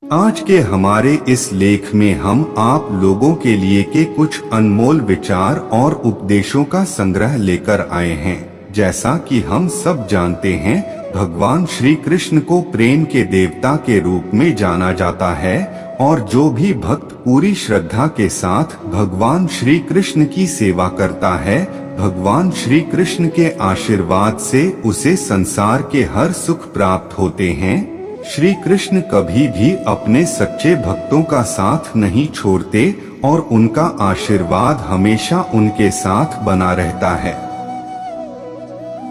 आज के हमारे इस लेख में हम आप लोगों के लिए के कुछ अनमोल विचार और उपदेशों का संग्रह लेकर आए हैं। जैसा कि हम सब जानते हैं, भगवान श्री कृष्ण को प्रेम के देवता के रूप में जाना जाता है और जो भी भक्त पूरी श्रद्धा के साथ भगवान श्री कृष्ण की सेवा करता है, भगवान श्री कृष्ण के आशीर्वाद से उसे संसार के हर सुख प्राप्त होते हैं। श्री कृष्ण कभी भी अपने सच्चे भक्तों का साथ नहीं छोड़ते और उनका आशीर्वाद हमेशा उनके साथ बना रहता है।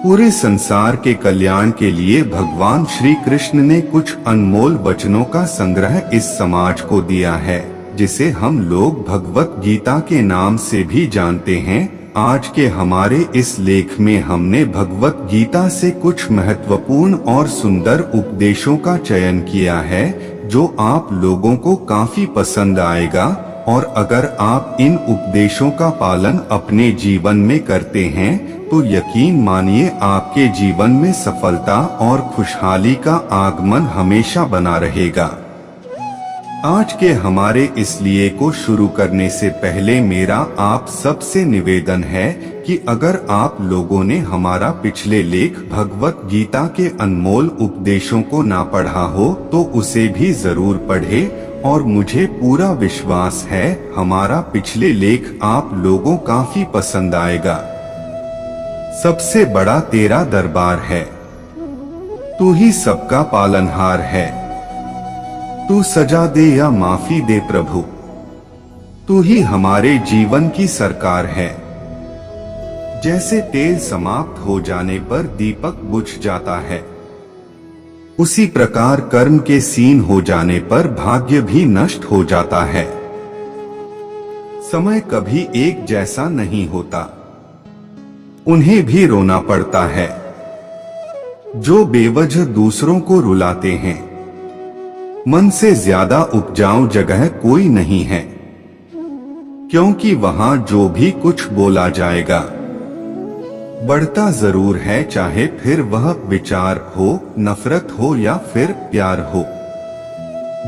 पूरे संसार के कल्याण के लिए भगवान श्री कृष्ण ने कुछ अनमोल वचनों का संग्रह इस समाज को दिया है, जिसे हम लोग भगवत गीता के नाम से भी जानते हैं। आज के हमारे इस लेख में हमने भगवत गीता से कुछ महत्वपूर्ण और सुंदर उपदेशों का चयन किया है, जो आप लोगों को काफी पसंद आएगा। और अगर आप इन उपदेशों का पालन अपने जीवन में करते हैं तो यकीन मानिए आपके जीवन में सफलता और खुशहाली का आगमन हमेशा बना रहेगा। आज के हमारे इस लिए को शुरू करने से पहले मेरा आप सबसे निवेदन है कि अगर आप लोगों ने हमारा पिछले लेख भगवत गीता के अनमोल उपदेशों को ना पढ़ा हो तो उसे भी जरूर पढ़ें। और मुझे पूरा विश्वास है हमारा पिछले लेख आप लोगों काफी पसंद आएगा। सबसे बड़ा तेरा दरबार है, तू ही सबका पालनहार है। तू सजा दे या माफी दे प्रभु, तू ही हमारे जीवन की सरकार है। जैसे तेल समाप्त हो जाने पर दीपक बुझ जाता है, उसी प्रकार कर्म के सीन हो जाने पर भाग्य भी नष्ट हो जाता है। समय कभी एक जैसा नहीं होता, उन्हें भी रोना पड़ता है। जो बेवजह दूसरों को रुलाते हैं, मन से ज्यादा उपजाऊ जगह कोई नहीं है, क्योंकि वहां जो भी कुछ बोला जाएगा बढ़ता जरूर है, चाहे फिर वह विचार हो, नफरत हो या फिर प्यार हो।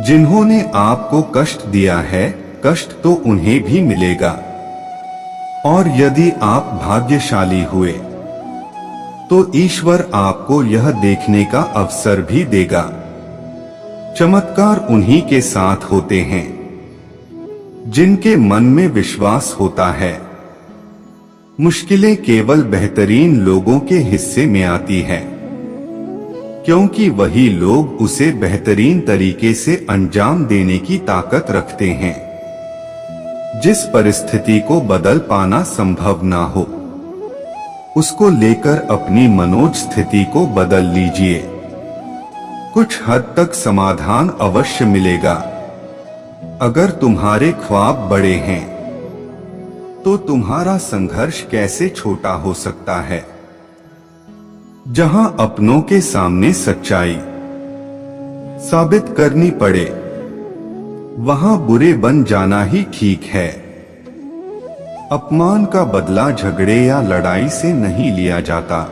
जिन्होंने आपको कष्ट दिया है, कष्ट तो उन्हें भी मिलेगा। और यदि आप भाग्यशाली हुए तो ईश्वर आपको यह देखने का अवसर भी देगा। चमत्कार उन्हीं के साथ होते हैं जिनके मन में विश्वास होता है। मुश्किलें केवल बेहतरीन लोगों के हिस्से में आती है, क्योंकि वही लोग उसे बेहतरीन तरीके से अंजाम देने की ताकत रखते हैं। जिस परिस्थिति को बदल पाना संभव ना हो, उसको लेकर अपनी मनोज स्थिति को बदल लीजिए। कुछ हद तक समाधान अवश्य मिलेगा। अगर तुम्हारे ख्वाब बड़े हैं तो तुम्हारा संघर्ष कैसे छोटा हो सकता है। जहां अपनों के सामने सच्चाई साबित करनी पड़े, वहां बुरे बन जाना ही ठीक है। अपमान का बदला झगड़े या लड़ाई से नहीं लिया जाता,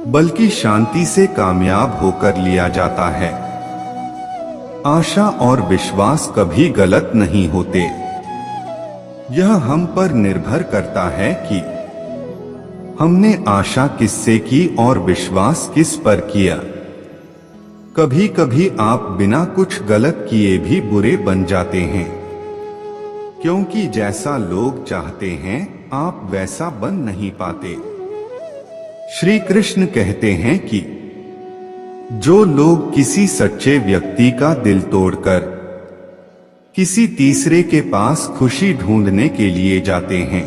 बल्कि शांति से कामयाब होकर लिया जाता है। आशा और विश्वास कभी गलत नहीं होते। यह हम पर निर्भर करता है कि हमने आशा किससे की और विश्वास किस पर किया। कभी कभी आप बिना कुछ गलत किए भी बुरे बन जाते हैं, क्योंकि जैसा लोग चाहते हैं आप वैसा बन नहीं पाते। श्री कृष्ण कहते हैं कि जो लोग किसी सच्चे व्यक्ति का दिल तोड़कर किसी तीसरे के पास खुशी ढूंढने के लिए जाते हैं,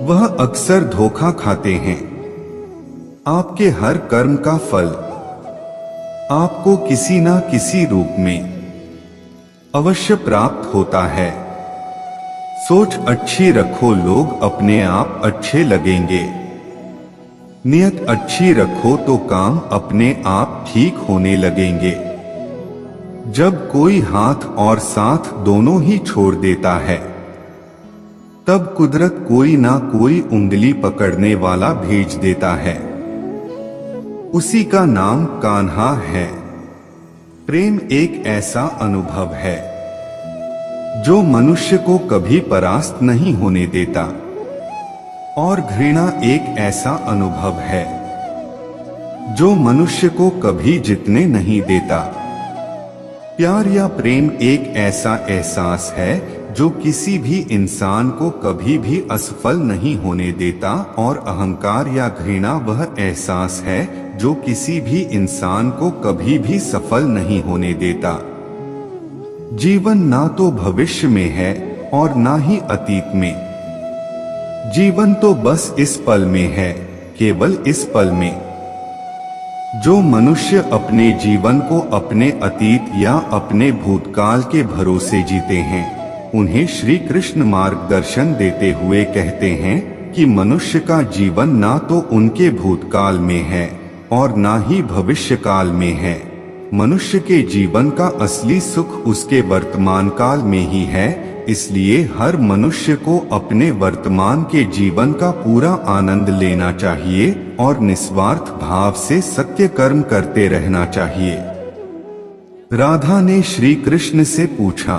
वह अक्सर धोखा खाते हैं। आपके हर कर्म का फल आपको किसी ना किसी रूप में अवश्य प्राप्त होता है। सोच अच्छी रखो, लोग अपने आप अच्छे लगेंगे। नियत अच्छी रखो तो काम अपने आप ठीक होने लगेंगे। जब कोई हाथ और साथ दोनों ही छोड़ देता है, तब कुदरत कोई ना कोई उंगली पकड़ने वाला भेज देता है। उसी का नाम कान्हा है। प्रेम एक ऐसा अनुभव है जो मनुष्य को कभी परास्त नहीं होने देता, और घृणा एक ऐसा अनुभव है जो मनुष्य को कभी जीतने नहीं देता। प्यार या प्रेम एक ऐसा एहसास है जो किसी भी इंसान को कभी भी असफल नहीं होने देता, और अहंकार या घृणा वह एहसास है जो किसी भी इंसान को कभी भी सफल नहीं होने देता। जीवन ना तो भविष्य में है और ना ही अतीत में। जीवन तो बस इस पल में है, केवल इस पल में। जो मनुष्य अपने जीवन को अपने अतीत या अपने भूतकाल के भरोसे जीते हैं, उन्हें श्री कृष्ण मार्गदर्शन देते हुए कहते हैं कि मनुष्य का जीवन ना तो उनके भूतकाल में है और ना ही भविष्य काल में है। मनुष्य के जीवन का असली सुख उसके वर्तमान काल में ही है। इसलिए हर मनुष्य को अपने वर्तमान के जीवन का पूरा आनंद लेना चाहिए और निस्वार्थ भाव से सत्य कर्म करते रहना चाहिए। राधा ने श्री कृष्ण से पूछा,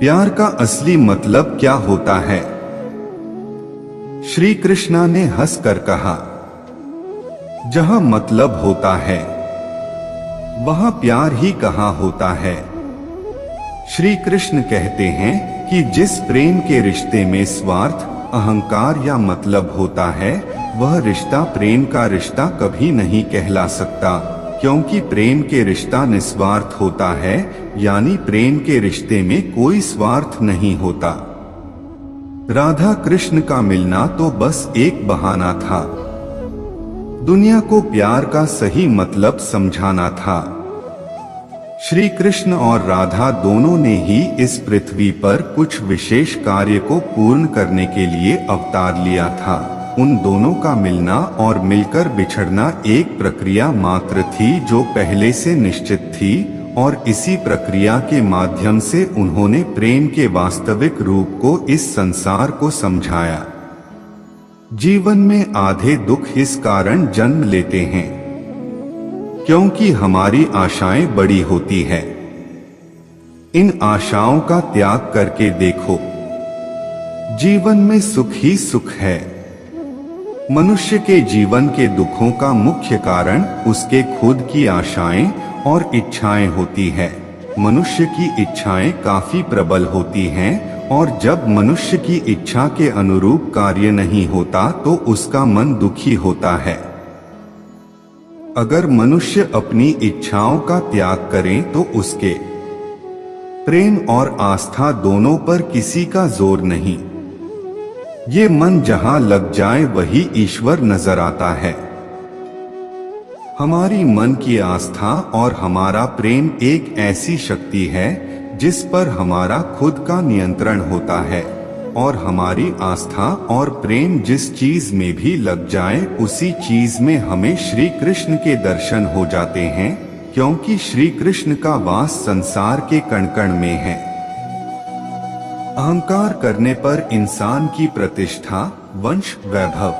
प्यार का असली मतलब क्या होता है? श्री कृष्ण ने हंसकर कहा, जहां मतलब होता है वहां प्यार ही कहाँ होता है। श्री कृष्ण कहते हैं कि जिस प्रेम के रिश्ते में स्वार्थ, अहंकार या मतलब होता है, वह रिश्ता प्रेम का रिश्ता कभी नहीं कहला सकता, क्योंकि प्रेम के रिश्ता निस्वार्थ होता है, यानी प्रेम के रिश्ते में कोई स्वार्थ नहीं होता। राधा कृष्ण का मिलना तो बस एक बहाना था। दुनिया को प्यार का सही मतलब समझाना था। श्री कृष्ण और राधा दोनों ने ही इस पृथ्वी पर कुछ विशेष कार्य को पूर्ण करने के लिए अवतार लिया था। उन दोनों का मिलना और मिलकर बिछड़ना एक प्रक्रिया मात्र थी जो पहले से निश्चित थी, और इसी प्रक्रिया के माध्यम से उन्होंने प्रेम के वास्तविक रूप को इस संसार को समझाया। जीवन में आधे दुख इस कारण जन्म लेते हैं क्योंकि हमारी आशाएं बड़ी होती है। इन आशाओं का त्याग करके देखो, जीवन में सुख ही सुख है। मनुष्य के जीवन के दुखों का मुख्य कारण उसके खुद की आशाएं और इच्छाएं होती है। मनुष्य की इच्छाएं काफी प्रबल होती हैं, और जब मनुष्य की इच्छा के अनुरूप कार्य नहीं होता तो उसका मन दुखी होता है। अगर मनुष्य अपनी इच्छाओं का त्याग करे तो उसके प्रेम और आस्था दोनों पर किसी का जोर नहीं। ये मन जहां लग जाए वही ईश्वर नजर आता है। हमारी मन की आस्था और हमारा प्रेम एक ऐसी शक्ति है जिस पर हमारा खुद का नियंत्रण होता है, और हमारी आस्था और प्रेम जिस चीज में भी लग जाए उसी चीज में हमें श्री कृष्ण के दर्शन हो जाते हैं, क्योंकि श्री कृष्ण का वास संसार के कण कण में है। अहंकार करने पर इंसान की प्रतिष्ठा, वंश, वैभव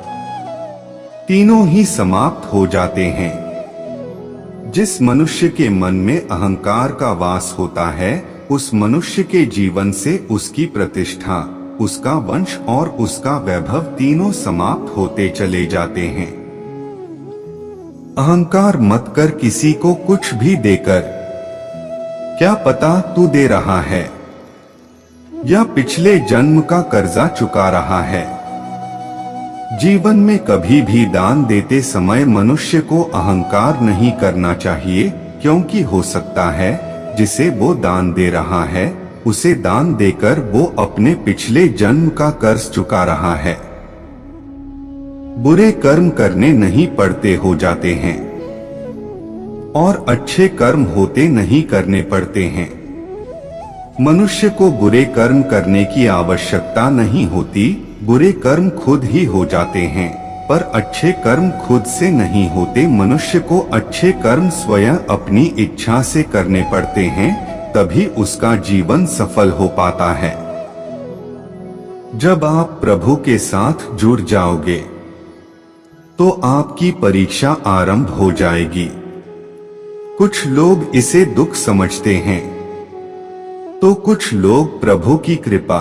तीनों ही समाप्त हो जाते हैं। जिस मनुष्य के मन में अहंकार का वास होता है, उस मनुष्य के जीवन से उसकी प्रतिष्ठा, उसका वंश और उसका वैभव तीनों समाप्त होते चले जाते हैं। अहंकार मत कर किसी को कुछ भी देकर, क्या पता तू दे रहा है या पिछले जन्म का कर्जा चुका रहा है। जीवन में कभी भी दान देते समय मनुष्य को अहंकार नहीं करना चाहिए, क्योंकि हो सकता है जिसे वो दान दे रहा है उसे दान देकर वो अपने पिछले जन्म का कर्ज चुका रहा है। बुरे कर्म करने नहीं पड़ते हो जाते हैं, और अच्छे कर्म होते नहीं करने पड़ते हैं। मनुष्य को बुरे कर्म करने की आवश्यकता नहीं होती, बुरे कर्म खुद ही हो जाते हैं, पर अच्छे कर्म खुद से नहीं होते। मनुष्य को अच्छे कर्म स्वयं अपनी इच्छा से करने पड़ते हैं, तभी उसका जीवन सफल हो पाता है। जब आप प्रभु के साथ जुड़ जाओगे तो आपकी परीक्षा आरंभ हो जाएगी। कुछ लोग इसे दुख समझते हैं, तो कुछ लोग प्रभु की कृपा।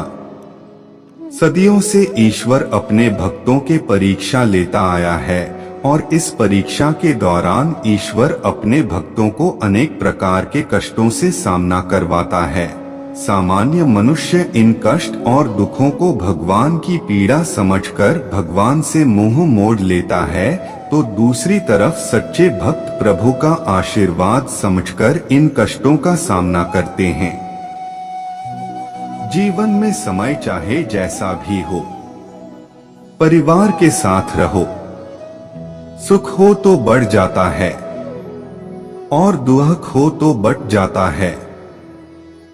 सदियों से ईश्वर अपने भक्तों के परीक्षा लेता आया है और इस परीक्षा के दौरान ईश्वर अपने भक्तों को अनेक प्रकार के कष्टों से सामना करवाता है। सामान्य मनुष्य इन कष्ट और दुखों को भगवान की पीड़ा समझकर भगवान से मुंह मोड़ लेता है, तो दूसरी तरफ सच्चे भक्त प्रभु का आशीर्वाद समझकर इन कष्टों का सामना करते हैं। जीवन में समय चाहे जैसा भी हो, परिवार के साथ रहो। सुख हो तो बढ़ जाता है और दुख हो तो बट जाता है।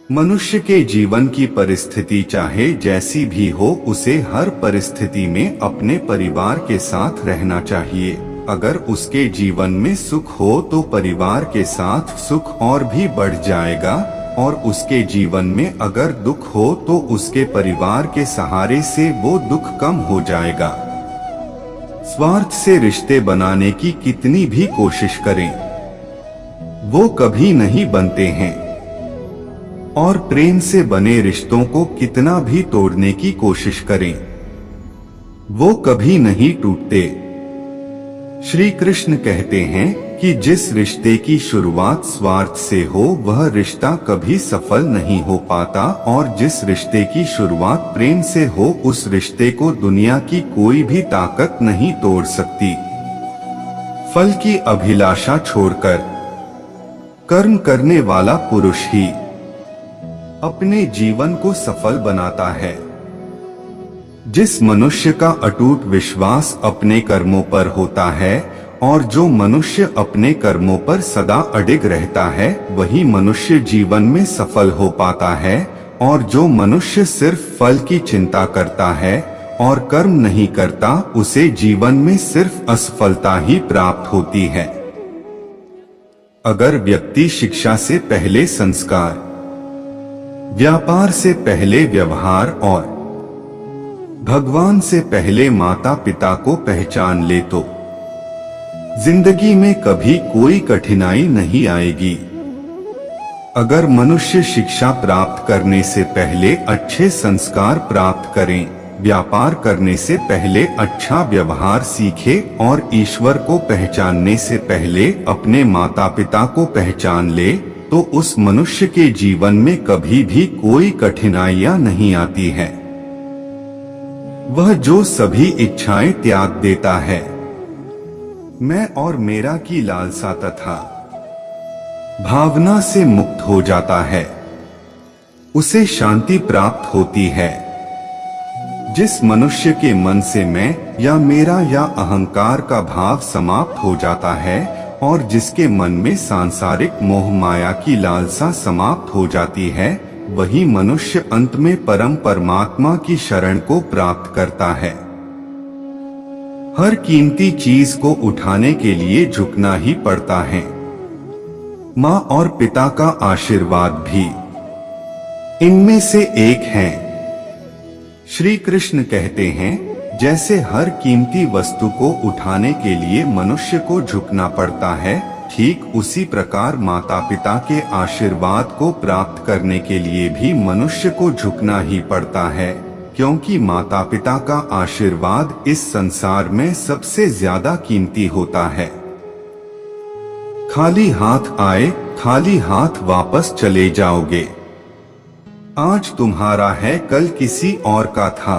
मनुष्य के जीवन की परिस्थिति चाहे जैसी भी हो, उसे हर परिस्थिति में अपने परिवार के साथ रहना चाहिए। अगर उसके जीवन में सुख हो तो परिवार के साथ सुख और भी बढ़ जाएगा, और उसके जीवन में अगर दुख हो तो उसके परिवार के सहारे से वो दुख कम हो जाएगा। स्वार्थ से रिश्ते बनाने की कितनी भी कोशिश करें, वो कभी नहीं बनते हैं, और प्रेम से बने रिश्तों को कितना भी तोड़ने की कोशिश करें, वो कभी नहीं टूटते। श्री कृष्ण कहते हैं कि जिस रिश्ते की शुरुआत स्वार्थ से हो वह रिश्ता कभी सफल नहीं हो पाता, और जिस रिश्ते की शुरुआत प्रेम से हो उस रिश्ते को दुनिया की कोई भी ताकत नहीं तोड़ सकती। फल की अभिलाषा छोड़कर कर्म करने वाला पुरुष ही अपने जीवन को सफल बनाता है। जिस मनुष्य का अटूट विश्वास अपने कर्मों पर होता है और जो मनुष्य अपने कर्मों पर सदा अडिग रहता है, वही मनुष्य जीवन में सफल हो पाता है। और जो मनुष्य सिर्फ फल की चिंता करता है और कर्म नहीं करता, उसे जीवन में सिर्फ असफलता ही प्राप्त होती है। अगर व्यक्ति शिक्षा से पहले संस्कार, व्यापार से पहले व्यवहार और भगवान से पहले माता पिता को पहचान ले तो जिंदगी में कभी कोई कठिनाई नहीं आएगी। अगर मनुष्य शिक्षा प्राप्त करने से पहले अच्छे संस्कार प्राप्त करें, व्यापार करने से पहले अच्छा व्यवहार सीखे और ईश्वर को पहचानने से पहले अपने माता पिता को पहचान ले, तो उस मनुष्य के जीवन में कभी भी कोई कठिनाइयां नहीं आती है। वह जो सभी इच्छाएं त्याग देता है, मैं और मेरा की लालसा तथा भावना से मुक्त हो जाता है, उसे शांति प्राप्त होती है। जिस मनुष्य के मन से मैं या मेरा या अहंकार का भाव समाप्त हो जाता है और जिसके मन में सांसारिक मोह माया की लालसा समाप्त हो जाती है, वही मनुष्य अंत में परम परमात्मा की शरण को प्राप्त करता है। हर कीमती चीज को उठाने के लिए झुकना ही पड़ता है। माँ और पिता का आशीर्वाद भी इनमें से एक है। श्री कृष्ण कहते हैं, जैसे हर कीमती वस्तु को उठाने के लिए मनुष्य को झुकना पड़ता है, ठीक उसी प्रकार माता पिता के आशीर्वाद को प्राप्त करने के लिए भी मनुष्य को झुकना ही पड़ता है, क्योंकि माता पिता का आशीर्वाद इस संसार में सबसे ज्यादा कीमती होता है। खाली हाथ आए, खाली हाथ वापस चले जाओगे। आज तुम्हारा है, कल किसी और का था,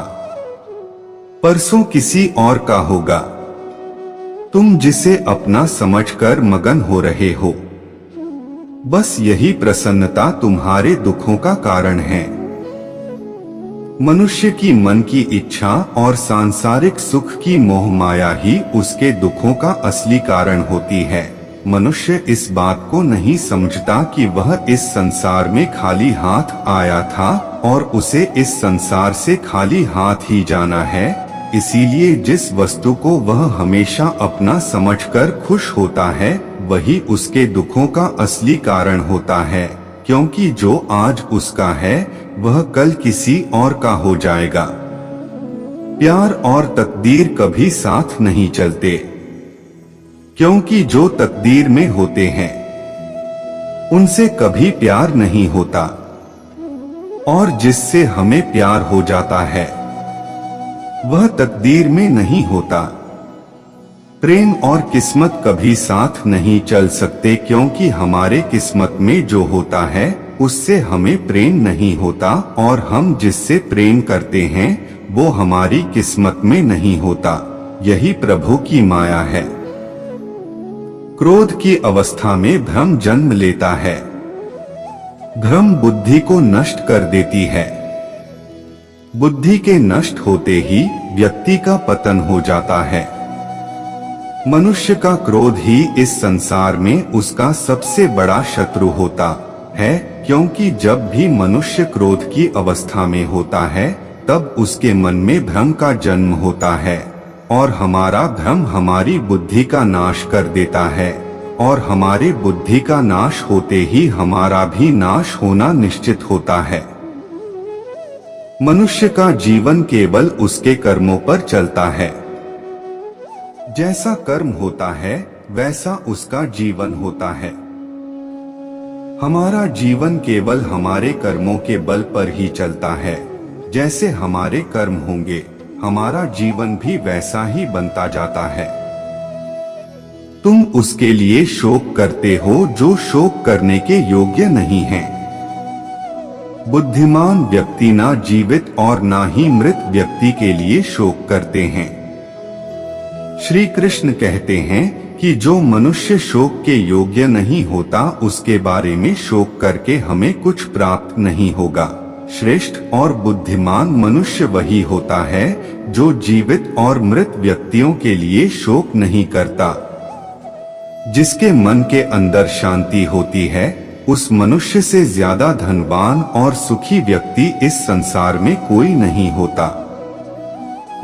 परसों किसी और का होगा। तुम जिसे अपना समझकर मगन हो रहे हो, बस यही प्रसन्नता तुम्हारे दुखों का कारण है। मनुष्य की मन की इच्छा और सांसारिक सुख की मोह माया ही उसके दुखों का असली कारण होती है। मनुष्य इस बात को नहीं समझता कि वह इस संसार में खाली हाथ आया था और उसे इस संसार से खाली हाथ ही जाना है। इसीलिए जिस वस्तु को वह हमेशा अपना समझकर खुश होता है, वही उसके दुखों का असली कारण होता है, क्योंकि जो आज उसका है वह कल किसी और का हो जाएगा। प्यार और तकदीर कभी साथ नहीं चलते, क्योंकि जो तकदीर में होते हैं उनसे कभी प्यार नहीं होता, और जिससे हमें प्यार हो जाता है वह तकदीर में नहीं होता। प्रेम और किस्मत कभी साथ नहीं चल सकते, क्योंकि हमारे किस्मत में जो होता है उससे हमें प्रेम नहीं होता, और हम जिससे प्रेम करते हैं वो हमारी किस्मत में नहीं होता। यही प्रभु की माया है। क्रोध की अवस्था में भ्रम जन्म लेता है। भ्रम बुद्धि को नष्ट कर देती है। बुद्धि के नष्ट होते ही व्यक्ति का पतन हो जाता है। मनुष्य का क्रोध ही इस संसार में उसका सबसे बड़ा शत्रु होता है, क्योंकि जब भी मनुष्य क्रोध की अवस्था में होता है तब उसके मन में भ्रम का जन्म होता है, और हमारा भ्रम हमारी बुद्धि का नाश कर देता है, और हमारे बुद्धि का नाश होते ही हमारा भी नाश होना निश्चित होता है। मनुष्य का जीवन केवल उसके कर्मों पर चलता है। जैसा कर्म होता है वैसा उसका जीवन होता है। हमारा जीवन केवल हमारे कर्मों के बल पर ही चलता है। जैसे हमारे कर्म होंगे हमारा जीवन भी वैसा ही बनता जाता है। तुम उसके लिए शोक करते हो जो शोक करने के योग्य नहीं है। बुद्धिमान व्यक्ति ना जीवित और ना ही मृत व्यक्ति के लिए शोक करते हैं। श्री कृष्ण कहते हैं कि जो मनुष्य शोक के योग्य नहीं होता उसके बारे में शोक करके हमें कुछ प्राप्त नहीं होगा। श्रेष्ठ और बुद्धिमान मनुष्य वही होता है जो जीवित और मृत व्यक्तियों के लिए शोक नहीं करता। जिसके मन के अंदर शांति होती है उस मनुष्य से ज्यादा धनवान और सुखी व्यक्ति इस संसार में कोई नहीं होता।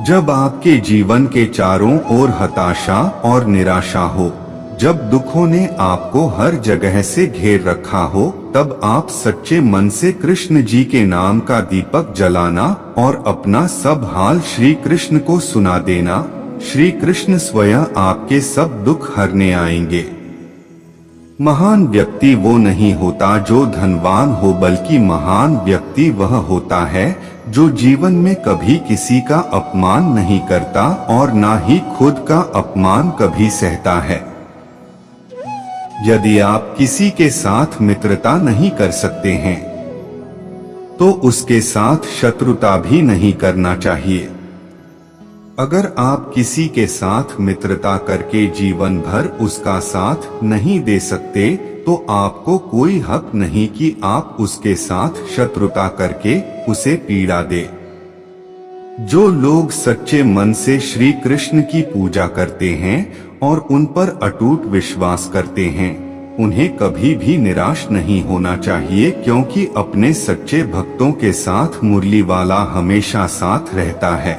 जब आपके जीवन के चारों ओर हताशा और निराशा हो, जब दुखों ने आपको हर जगह से घेर रखा हो, तब आप सच्चे मन से कृष्ण जी के नाम का दीपक जलाना और अपना सब हाल श्री कृष्ण को सुना देना। श्री कृष्ण स्वयं आपके सब दुख हरने आएंगे। महान व्यक्ति वो नहीं होता जो धनवान हो, बल्कि महान व्यक्ति वह होता है जो जीवन में कभी किसी का अपमान नहीं करता और ना ही खुद का अपमान कभी सहता है। यदि आप किसी के साथ मित्रता नहीं कर सकते हैं तो उसके साथ शत्रुता भी नहीं करना चाहिए। अगर आप किसी के साथ मित्रता करके जीवन भर उसका साथ नहीं दे सकते तो आपको कोई हक नहीं कि आप उसके साथ शत्रुता करके उसे पीड़ा दे। जो लोग सच्चे मन से श्री कृष्ण की पूजा करते हैं और उन पर अटूट विश्वास करते हैं उन्हें कभी भी निराश नहीं होना चाहिए, क्योंकि अपने सच्चे भक्तों के साथ मुरली वाला हमेशा साथ रहता है।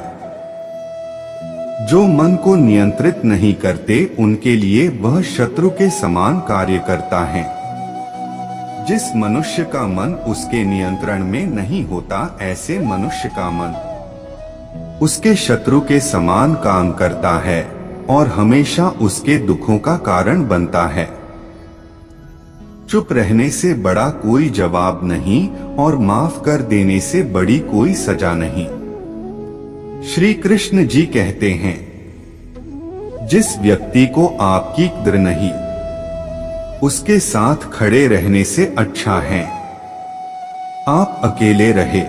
जो मन को नियंत्रित नहीं करते उनके लिए वह शत्रु के समान कार्य करता है। जिस मनुष्य का मन उसके नियंत्रण में नहीं होता ऐसे मनुष्य का मन उसके शत्रु के समान काम करता है और हमेशा उसके दुखों का कारण बनता है। चुप रहने से बड़ा कोई जवाब नहीं और माफ कर देने से बड़ी कोई सजा नहीं। श्री कृष्ण जी कहते हैं, जिस व्यक्ति को आपकी कदर नहीं उसके साथ खड़े रहने से अच्छा है आप अकेले रहे।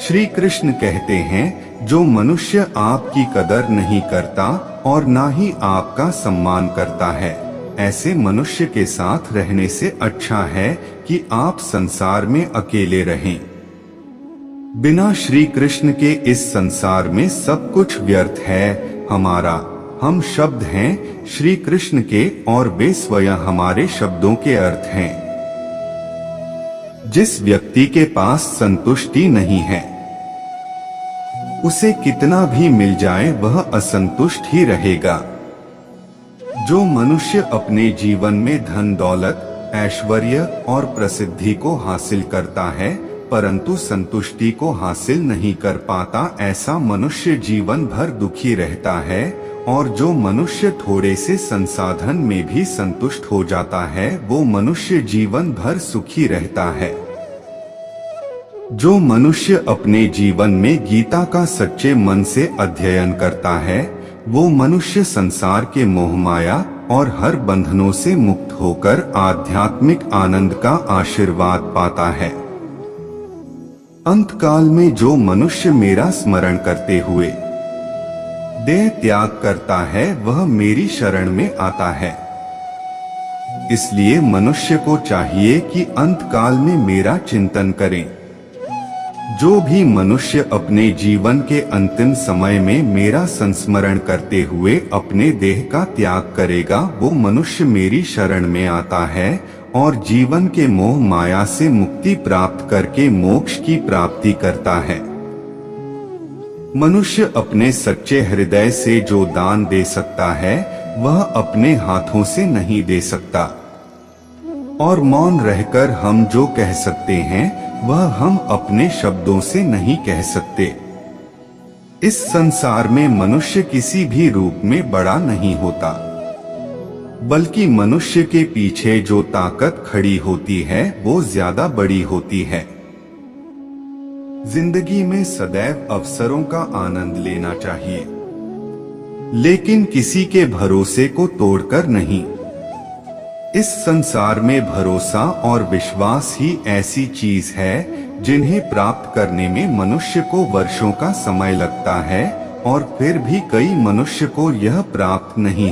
श्री कृष्ण कहते हैं, जो मनुष्य आपकी कदर नहीं करता और ना ही आपका सम्मान करता है ऐसे मनुष्य के साथ रहने से अच्छा है कि आप संसार में अकेले रहें। बिना श्री कृष्ण के इस संसार में सब कुछ व्यर्थ है। हम शब्द हैं श्री कृष्ण के और वे स्वयं हमारे शब्दों के अर्थ हैं। जिस व्यक्ति के पास संतुष्टि नहीं है उसे कितना भी मिल जाए वह असंतुष्ट ही रहेगा। जो मनुष्य अपने जीवन में धन दौलत ऐश्वर्य और प्रसिद्धि को हासिल करता है परंतु संतुष्टि को हासिल नहीं कर पाता, ऐसा मनुष्य जीवन भर दुखी रहता है और जो मनुष्य थोड़े से संसाधन में भी संतुष्ट हो जाता है वो मनुष्य जीवन भर सुखी रहता है। जो मनुष्य अपने जीवन में गीता का सच्चे मन से अध्ययन करता है वो मनुष्य संसार के मोहमाया और हर बंधनों से मुक्त होकर आध्यात्मिक आनंद का आशीर्वाद पाता है। अंतकाल में जो मनुष्य मेरा स्मरण करते हुए देह त्याग करता है वह मेरी शरण में आता है। इसलिए मनुष्य को चाहिए कि अंतकाल में मेरा चिंतन करें। जो भी मनुष्य अपने जीवन के अंतिम समय में मेरा संस्मरण करते हुए अपने देह का त्याग करेगा वो मनुष्य मेरी शरण में आता है और जीवन के मोह माया से मुक्ति प्राप्त करके मोक्ष की प्राप्ति करता है। मनुष्य अपने सच्चे हृदय से जो दान दे सकता है वह अपने हाथों से नहीं दे सकता, और मौन रहकर हम जो कह सकते हैं वह हम अपने शब्दों से नहीं कह सकते। इस संसार में मनुष्य किसी भी रूप में बड़ा नहीं होता, बल्कि मनुष्य के पीछे जो ताकत खड़ी होती है वो ज्यादा बड़ी होती है। जिंदगी में सदैव अवसरों का आनंद लेना चाहिए, लेकिन किसी के भरोसे को तोड़कर नहीं। इस संसार में भरोसा और विश्वास ही ऐसी चीज है जिन्हें प्राप्त करने में मनुष्य को वर्षों का समय लगता है और फिर भी कई मनुष्य को यह प्राप्त नहीं